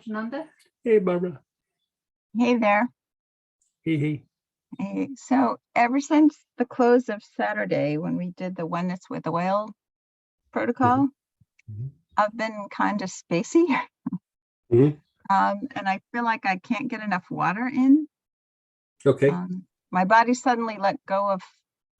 Nanda? Hey, Barbara. Hey there. Hey. Hey, so ever since the close of Saturday, when we did the Oneness with Oil protocol, Mhm. I've been kind of spacey. Mhm. And I feel like I can't get enough water in. Okay. My body suddenly let go of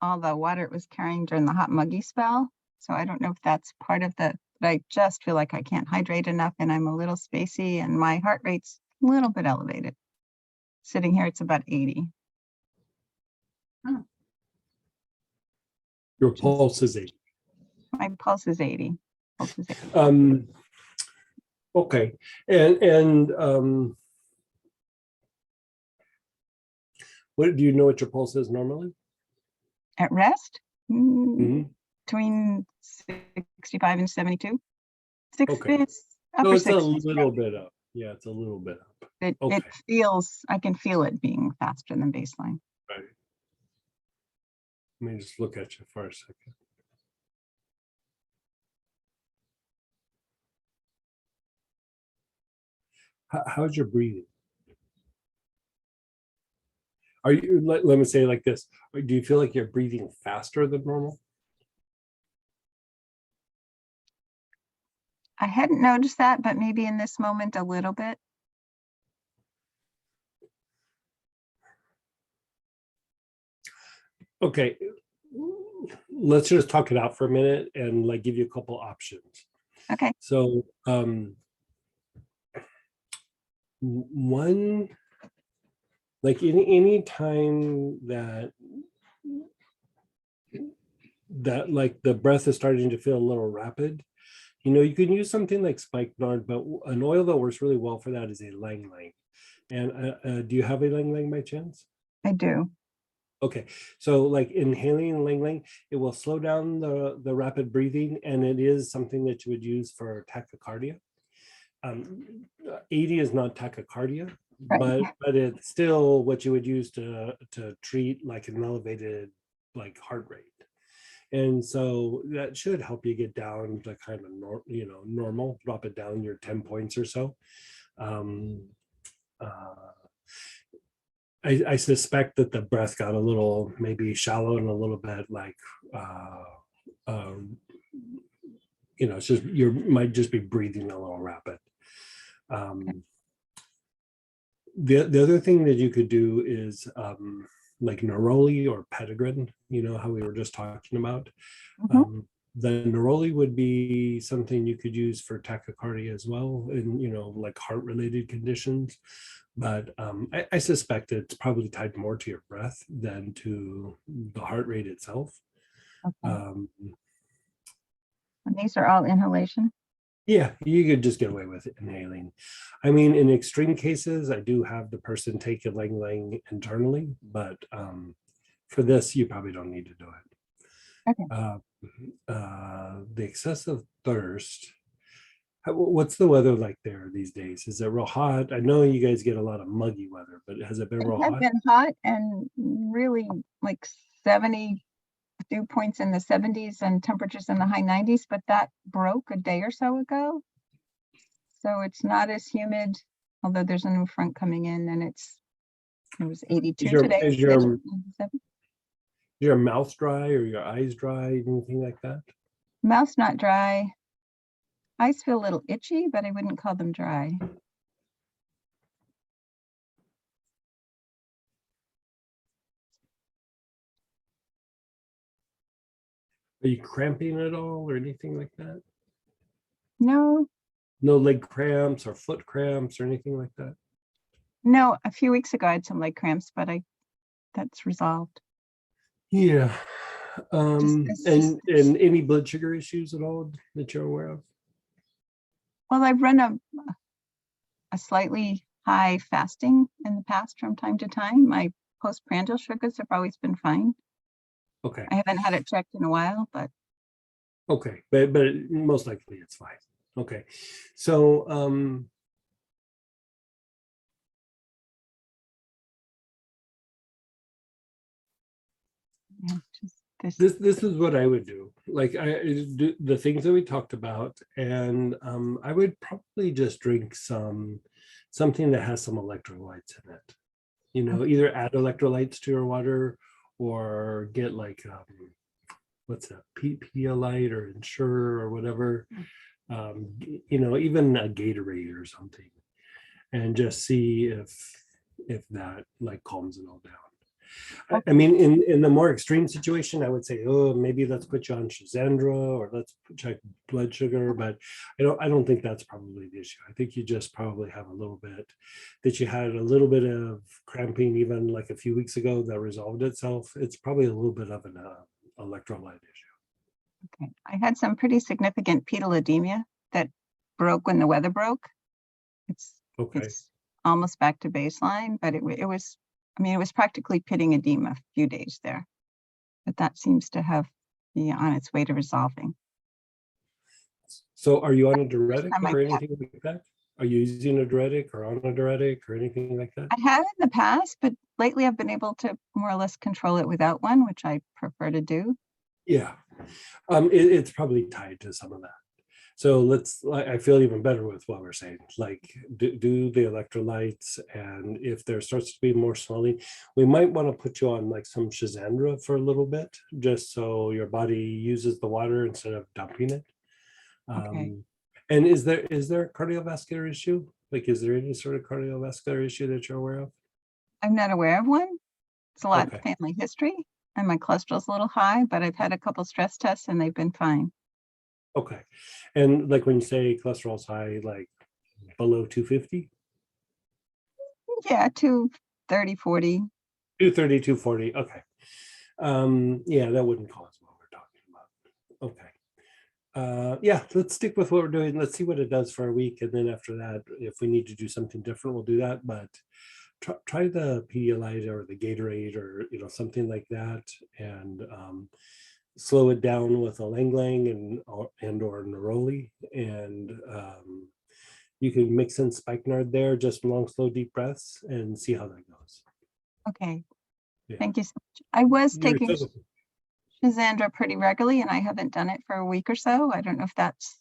all the water it was carrying during the hot muggy spell. So I don't know if that's part of but I just feel like I can't hydrate enough and I'm a little spacey and my heart rate's a little bit elevated. Sitting here, it's about 80. Your pulse is 80. My pulse is 80. Pulse is 80. Okay. And what do you know what your pulse is normally? At rest, Mhm. between 65 and 72. Okay. It's So upper it's a 60s. little bit up. Yeah, it's a little bit up. It Okay. feels, I can feel it being faster than baseline. Right. Let me just look at you for a second. How's your breathing? Are you, let me say it like this. Do you feel like you're breathing faster than normal? I hadn't noticed that, but maybe in this moment a little bit. Okay. Let's just talk it out for a minute and like give you a couple options. Okay. So one, like any time that like the breath is starting to feel a little rapid, you can use something like spikenard, but an oil that works really well for that is a lang lang. And do you have a lang lang by chance? I do. Okay, so like inhaling lang lang, it will slow down the rapid breathing, and it is something that you would use for tachycardia. 80 is not tachycardia, Right. but it's still what you would use to treat like an elevated like heart rate. And so that should help you get down to kind of normal, drop it down your 10 points or so. I suspect that the breath got a little maybe shallow and a little bit like it's just you might just be breathing a little rapid. The other thing that you could do is like neroli or petitgrin, how we were just talking about. The neroli would be something you could use for tachycardia as well, and like heart related conditions. But I suspect it's probably tied more to your breath than to the heart rate itself. Okay. And these are all inhalation? Yeah, you could just get away with inhaling. I mean, in extreme cases, I do have the person take a lang lang internally, but for this, you probably don't need to do it. Okay. The excessive thirst. What's the weather like there these days? Is it real hot? I know you guys get a lot of muggy weather, but has it been real hot? It has been hot and really like 70 dew points in the 70s and temperatures in the high 90s, but that broke a day or so ago. So it's not as humid, although there's a new front coming in and it was 82 today. Is your mouth dry or your eyes dry, anything like that? Mouth's not dry. Eyes feel a little itchy, but I wouldn't call them dry. Are you cramping at all or anything like that? No, No leg cramps or foot cramps or anything like that? no. A few weeks ago I had some leg cramps, but that's resolved. Yeah. And Just- any blood sugar issues at all that you're aware of? Well, I've run a slightly high fasting in the past from time to time. My postprandial sugars have always been fine. Okay. I haven't had it checked in a while, but Okay, but most likely it's fine. Okay, so yeah, just this is what I would do. Like I do the things that we talked about, and I would probably just drink some something that has some electrolytes in it. You know, either add electrolytes to your water or get like what's that, Pedialyte or Ensure or whatever, you know, even a Gatorade or something, and just see if that like calms it all down. I mean, in the more extreme situation, I would say, oh, maybe let's put you on Shazandra or let's check blood sugar, but I don't think that's probably the issue. I think you just probably have a little bit that you had a little bit of cramping even like a few weeks ago that resolved itself. It's probably a little bit of an electrolyte issue. Okay. I had some pretty significant pedal edema that broke when the weather broke. Okay. It's almost back to baseline, but it was, I mean, it was practically pitting edema a few days there, but that seems to have be on its way to resolving. So are you on a diuretic time I or had- anything like that? Are you using a diuretic or on a diuretic or anything like that? I have in the past, but lately I've been able to more or less control it without one, which I prefer to do. Yeah, it's probably tied to some of that. So I feel even better with what we're saying, like do the electrolytes, and if there starts to be more swelling, we might want to put you on like some Shazandra for a little bit, just so your body uses the water instead of dumping it. Okay. And is there a cardiovascular issue? Like, is there any sort of cardiovascular issue that you're aware of? I'm not aware of one. It's a lot of Okay. family history, and my cholesterol's a little high, but I've had a couple stress tests and they've been fine. Okay. And like when you say cholesterol's high, like below 250? Yeah, 230, 40. 230, 240. Okay. Yeah, that wouldn't cause what we're talking about. Okay. Yeah, let's stick with what we're doing. Let's see what it does for a week. And then after that, if we need to do something different, we'll do that. But try the Pedialyte or the Gatorade or, you know, something like that. And slow it down with a Lang Lang and or Neroli. And you can mix in spikenard there, just long, slow, deep breaths, and see how that goes. Okay. Yeah. Thank you so much. I was You're taking so- Shazandra pretty regularly, and I haven't done it for a week or so. I don't know if that's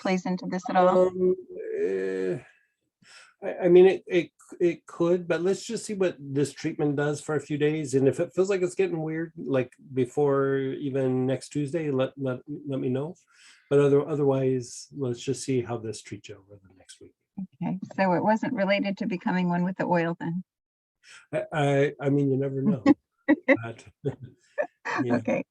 plays into this at all. eh, I mean, it could, but let's just see what this treatment does for a few days. And if it feels like it's getting weird, like before even next Tuesday, let me know. But otherwise, let's just see how this treats you over the next week. Okay, so it wasn't related to becoming one with the oil then. I mean, you never know. But, yeah. Okay.